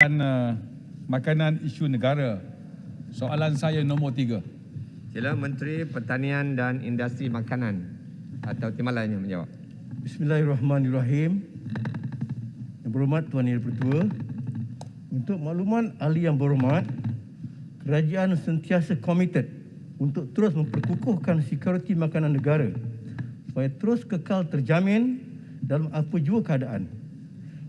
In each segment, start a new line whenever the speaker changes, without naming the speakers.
Jabatan Makanan Isu Negara. Soalan saya nombor 3.
Sila Menteri Pertanian dan Industri Makanan atau timbalannya menjawab.
Bismillahirrahmanirrahim. Yang berhormat Tuan Yang Dipertua, untuk makluman ahli yang berhormat, kerajaan sentiasa komited untuk terus memperkukuhkan sekuriti makanan negara supaya terus kekal terjamin dalam apa jua keadaan.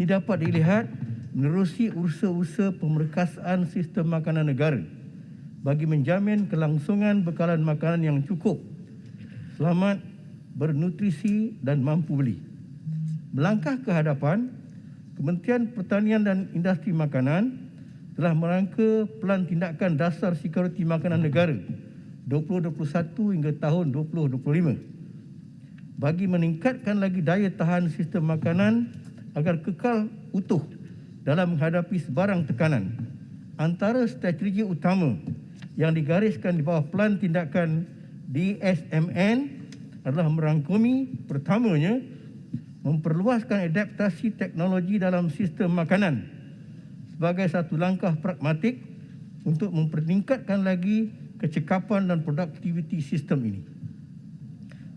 Ini dapat dilihat menerusi usaha-usaha pemerkasaan sistem makanan negara bagi menjamin kelangsungan bekalan makanan yang cukup, selamat, bernutrisi dan mampu beli. Melangkah ke hadapan, Kementerian Pertanian dan Industri Makanan telah merangka Pelan Tindakan Dasar Sekuriti Makanan Negara 2021 hingga tahun 2025 bagi meningkatkan lagi daya tahan sistem makanan agar kekal utuh dalam menghadapi sebarang tekanan. Antara strategi utama yang digariskan di bawah Pelan Tindakan DSMN adalah merangkumi pertamanya memperluaskan adaptasi teknologi dalam sistem makanan sebagai satu langkah pragmatik untuk mempertingkatkan lagi kecekapan dan produktiviti sistem ini.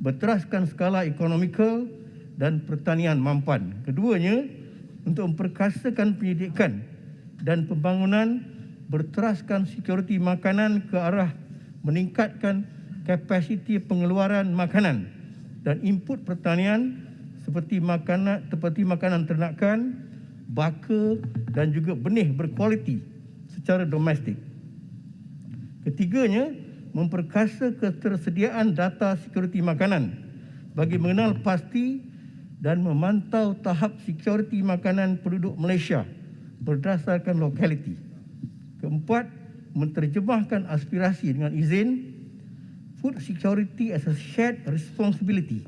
Berteraskan skala ekonomikal dan pertanian mampan. Keduanya, untuk memperkasakan pendidikan dan pembangunan, berteraskan sekuriti makanan ke arah meningkatkan kapasiti pengeluaran makanan dan input pertanian seperti makanan ternakan, baka dan juga benih berkualiti secara domestik. Ketiganya, memperkasa ketersediaan data sekuriti makanan bagi mengenal pasti dan memantau tahap sekuriti makanan penduduk Malaysia berdasarkan lokaliti. Keempat, menterjemahkan aspirasi dengan izin food security as a shared responsibility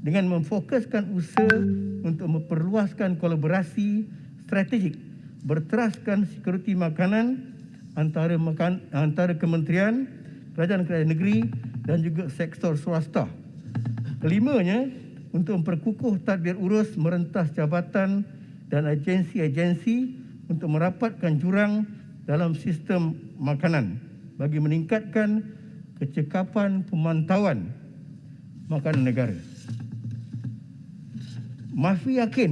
dengan memfokuskan usaha untuk memperluaskan kolaborasi strategik berteraskan sekuriti makanan antara kementerian, kerajaan negeri dan juga sektor swasta. Kelimanya, untuk memperkukuh tadbir urus merentas jabatan dan agensi-agensi untuk merapatkan jurang dalam sistem makanan bagi meningkatkan kecekapan pemantauan makanan negara. MAFI yakin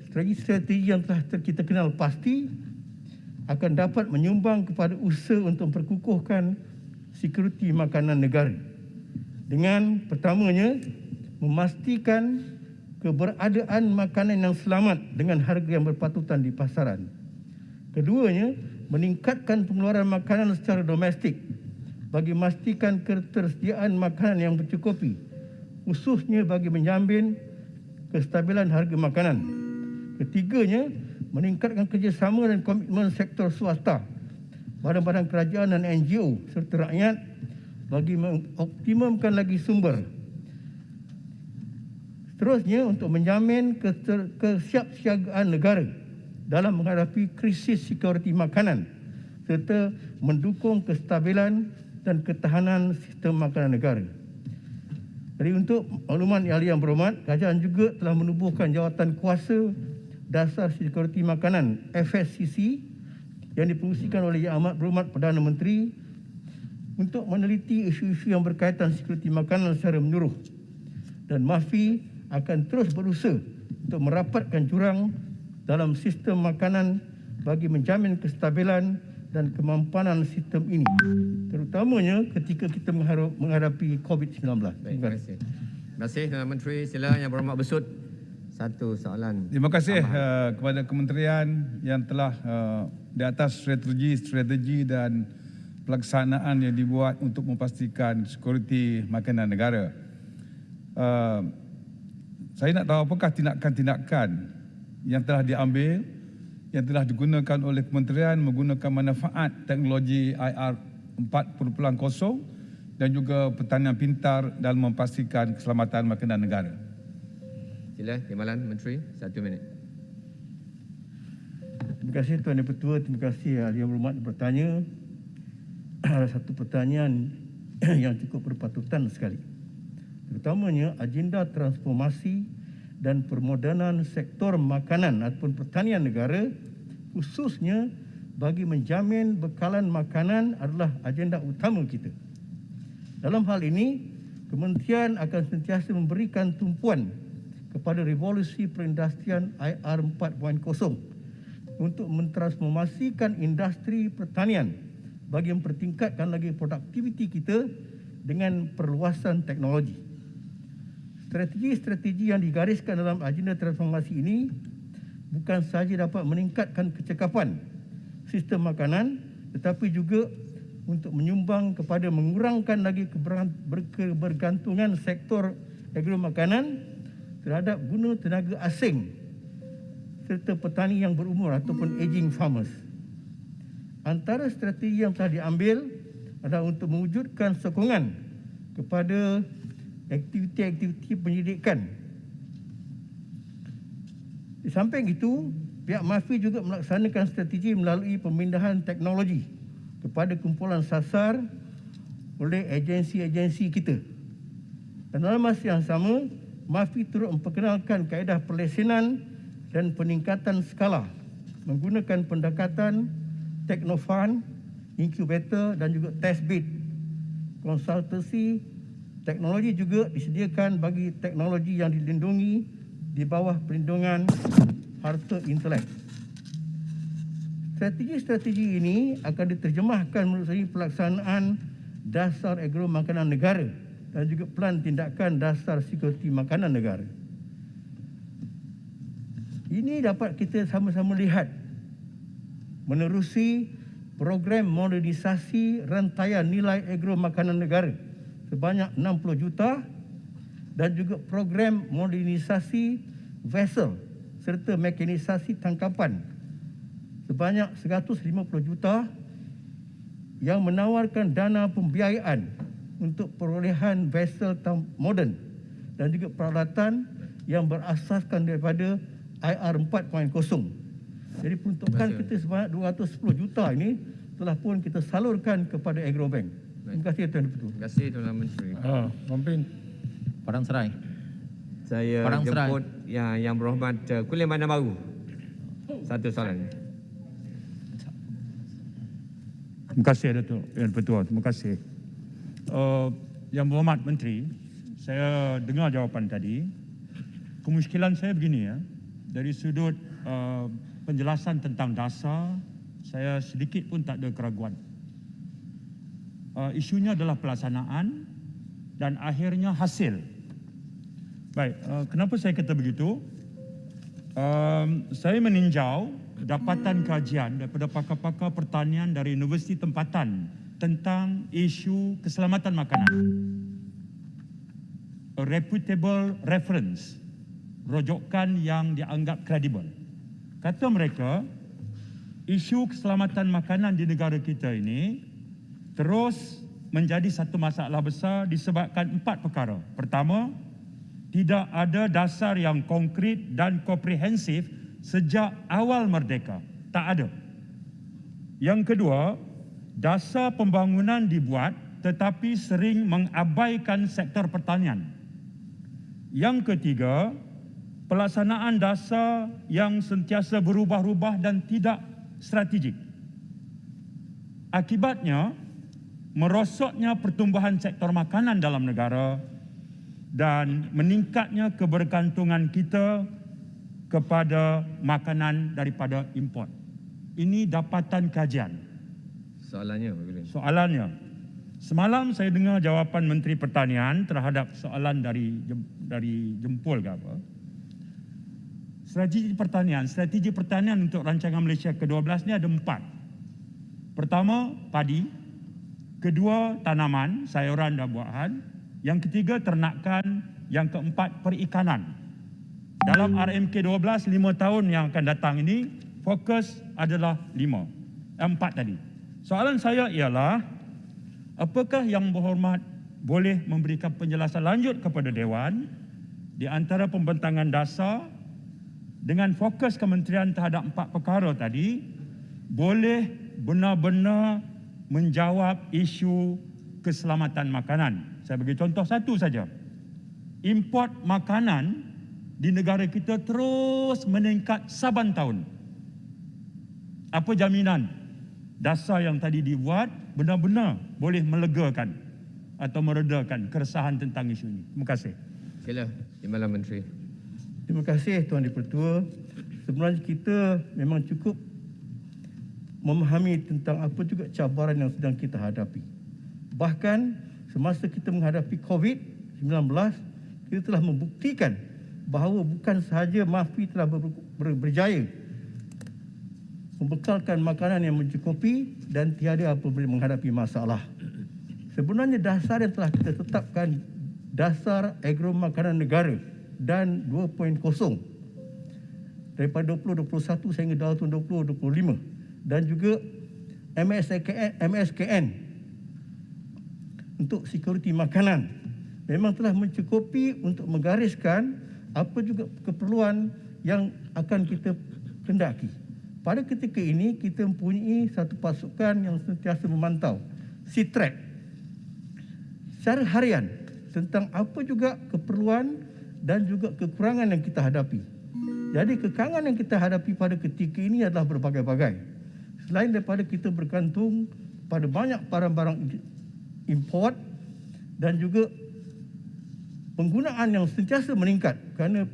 strategi-strategi yang telah kita kenal pasti akan dapat menyumbang kepada usaha untuk memperkukuhkan sekuriti makanan negara dengan pertamanya memastikan keberadaan makanan yang selamat dengan harga yang berpatutan di pasaran. Keduanya, meningkatkan pengeluaran makanan secara domestik bagi memastikan ketersediaan makanan yang mencukupi, khususnya bagi menjamin kestabilan harga makanan. Ketiganya, meningkatkan kerjasama dan komitmen sektor swasta, badan-badan kerajaan dan NGO serta rakyat bagi mengoptimumkan lagi sumber. Seterusnya, untuk menjamin kesiapsiagaan negara dalam menghadapi krisis sekuriti makanan serta mendukung kestabilan dan ketahanan sistem makanan negara. Jadi untuk makluman yang berhormat, kerajaan juga telah menubuhkan Jawatan Kuasa Dasar Sekuriti Makanan FSCC yang dipengerusikan oleh Yang Amat Berhormat Perdana Menteri untuk meneliti isu-isu yang berkaitan sekuriti makanan secara menyeluruh. Dan MAFI akan terus berusaha untuk merapatkan jurang dalam sistem makanan bagi menjamin kestabilan dan kemampanan sistem ini, terutamanya ketika kita menghadapi COVID-19.
Terima kasih. Terima kasih Tuan Menteri. Sila Yang Berhormat Besut, satu soalan.
Terima kasih kepada kementerian yang telah di atas strategi dan pelaksanaan yang dibuat untuk memastikan sekuriti makanan negara. Saya nak tahu apakah tindakan-tindakan yang telah diambil, yang telah digunakan oleh kementerian menggunakan manfaat teknologi IR 4.0 dan juga pertanian pintar dalam memastikan keselamatan makanan negara.
Sila Timbalan Menteri, 1 minit.
Terima kasih Tuan Yang Pertua, terima kasih Ahli Yang Berhormat bertanya. Ada satu pertanyaan yang cukup berpatutan sekali. Terutamanya agenda transformasi dan permodernan sektor makanan ataupun pertanian negara khususnya bagi menjamin bekalan makanan adalah agenda utama kita. Dalam hal ini, Kementerian akan sentiasa memberikan tumpuan kepada revolusi perindustrian IR 4.0 untuk mentransformasikan industri pertanian bagi mempertingkatkan lagi produktiviti kita dengan perluasan teknologi. Strategi-strategi yang digariskan dalam agenda transformasi ini bukan sahaja dapat meningkatkan kecekapan sistem makanan, tetapi juga untuk menyumbang kepada mengurangkan lagi kebergantungan sektor agro makanan terhadap guna tenaga asing serta petani yang berumur ataupun aging farmers. Antara strategi yang telah diambil adalah untuk mewujudkan sokongan kepada aktiviti-aktiviti pendidikan. Di samping itu, pihak MAFI juga melaksanakan strategi melalui pemindahan teknologi kepada kumpulan sasar oleh agensi-agensi kita. Dan dalam masa yang sama, MAFI turut memperkenalkan kaedah perlesenan dan peningkatan skala menggunakan pendekatan teknofund, inkubator dan juga test bed. Konsultasi teknologi juga disediakan bagi teknologi yang dilindungi di bawah perlindungan harta intelek. Strategi-strategi ini akan diterjemahkan melalui pelaksanaan dasar agro makanan negara dan juga plan tindakan dasar sekuriti makanan negara. Ini dapat kita sama-sama lihat menerusi program modernisasi rantaian nilai agro makanan negara sebanyak 60 juta dan juga program modernisasi vessel serta mekanisasi tangkapan sebanyak 150 juta yang menawarkan dana pembiayaan untuk perolehan vessel moden dan juga peralatan yang berasaskan daripada IR 4.0. Jadi peruntukan kita sebanyak 210 juta ini telah pun kita salurkan kepada Agrobank. Terima kasih Tuan Ketua.
Terima kasih Tuan Menteri.
Pemimpin.
Padang Serai.
Saya
Padang Serai.
jemput yang berhormat Kulim Bandar Baru. Satu soalan.
Terima kasih Datuk Yang Pertua. Terima kasih. Yang berhormat Menteri, saya dengar jawapan tadi. Kemusykilan saya begini ya. Dari sudut penjelasan tentang dasar, saya sedikit pun tak ada keraguan. Isunya adalah pelaksanaan dan akhirnya hasil. Baik, kenapa saya kata begitu? Saya meninjau dapatan kajian daripada pakar-pakar pertanian dari universiti tempatan tentang isu keselamatan makanan. A reputable reference, rujukan yang dianggap kredibel. Kata mereka, isu keselamatan makanan di negara kita ini terus menjadi satu masalah besar disebabkan 4 perkara. Pertama, tidak ada dasar yang konkret dan komprehensif sejak awal merdeka. Tak ada. Yang kedua, dasar pembangunan dibuat tetapi sering mengabaikan sektor pertanian. Yang ketiga, pelaksanaan dasar yang sentiasa berubah-ubah dan tidak strategik. Akibatnya, merosotnya pertumbuhan sektor makanan dalam negara dan meningkatnya kebergantungan kita kepada makanan daripada import. Ini dapatan kajian.
Soalannya, Pak Kulim.
Soalannya, semalam saya dengar jawapan Menteri Pertanian terhadap soalan dari Jempol ke apa. Strategi pertanian untuk rancangan Malaysia ke-12 ni ada 4. Pertama, padi. Kedua, tanaman, sayuran dan buahan. Yang ketiga, ternakan. Yang keempat, perikanan. Dalam RMK 12, 5 tahun yang akan datang ini, fokus adalah 4 tadi. Soalan saya ialah, apakah Yang Berhormat boleh memberikan penjelasan lanjut kepada Dewan di antara pembentangan dasar dengan fokus kementerian terhadap 4 perkara tadi, boleh benar-benar menjawab isu keselamatan makanan. Saya bagi contoh satu saja. Import makanan di negara kita terus meningkat saban tahun. apa jaminan dasar yang tadi dibuat benar-benar boleh melegakan atau meredakan keresahan tentang isu ini? Terima kasih.
Sila, Timbalan Menteri.
Terima kasih Tuan Dipertua. Sebenarnya kita memang cukup memahami tentang apa juga cabaran yang sedang kita hadapi. Bahkan semasa kita menghadapi COVID-19, kita telah membuktikan bahawa bukan sahaja MAFI telah berjaya membekalkan makanan yang mencukupi dan tiada apa boleh menghadapi masalah. Sebenarnya dasar yang telah kita tetapkan, dasar agro makanan negara dan 2.0 daripada 2021 sehingga tahun 2025 dan juga MSKN untuk sekuriti makanan memang telah mencukupi untuk menggariskan apa juga keperluan yang akan kita kendaki. Pada ketika ini kita mempunyai satu pasukan yang sentiasa memantau SEATRAC secara harian tentang apa juga keperluan dan juga kekurangan yang kita hadapi. Jadi kekurangan yang kita hadapi pada ketika ini adalah berbagai-bagai. Selain daripada kita bergantung pada banyak barang-barang import dan juga penggunaan yang sentiasa meningkat kerana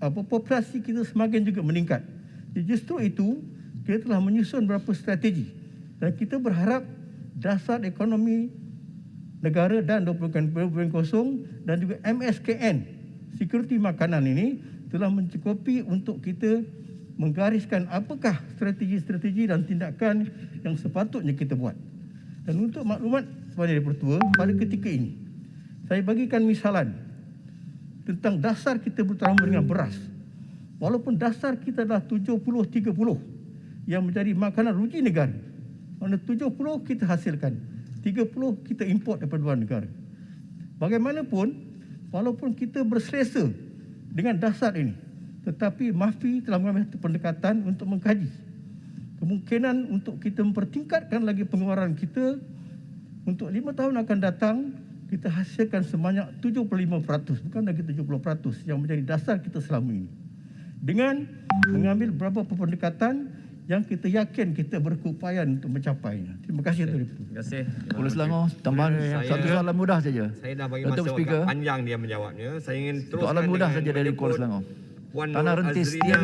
populasi kita semakin juga meningkat. Jadi justru itu kita telah menyusun beberapa strategi dan kita berharap dasar ekonomi negara dan 2.0 dan juga MSKN sekuriti makanan ini telah mencukupi untuk kita menggariskan apakah strategi-strategi dan tindakan yang sepatutnya kita buat. Dan untuk maklumat Tuan Dipertua, pada ketika ini saya bagikan misalan tentang dasar kita bertambah dengan beras. Walaupun dasar kita adalah 70-30 yang menjadi makanan ruji negara. Mana 70 kita hasilkan, 30 kita import daripada luar negara. Bagaimanapun, walaupun kita berselesa dengan dasar ini, tetapi MAFI telah mengambil satu pendekatan untuk mengkaji kemungkinan untuk kita mempertingkatkan lagi pengeluaran kita untuk 5 tahun akan datang. Kita hasilkan sebanyak 75%, bukan lagi 70% yang menjadi dasar kita selama ini. Dengan mengambil beberapa pendekatan yang kita yakin kita berkeupayaan untuk mencapainya. Terima kasih Tuan Dipertua.
Terima kasih.
Pulau Selangor, tambahan satu soalan mudah saja.
Saya dah bagi
Untuk
masa
Speaker,
agak panjang dia menjawabnya. Saya ingin teruskan
soalan mudah
dengan
saja dari Kuala
menyebut
Selangor.
Puan
Tanah
Nur
rentis
Azrina.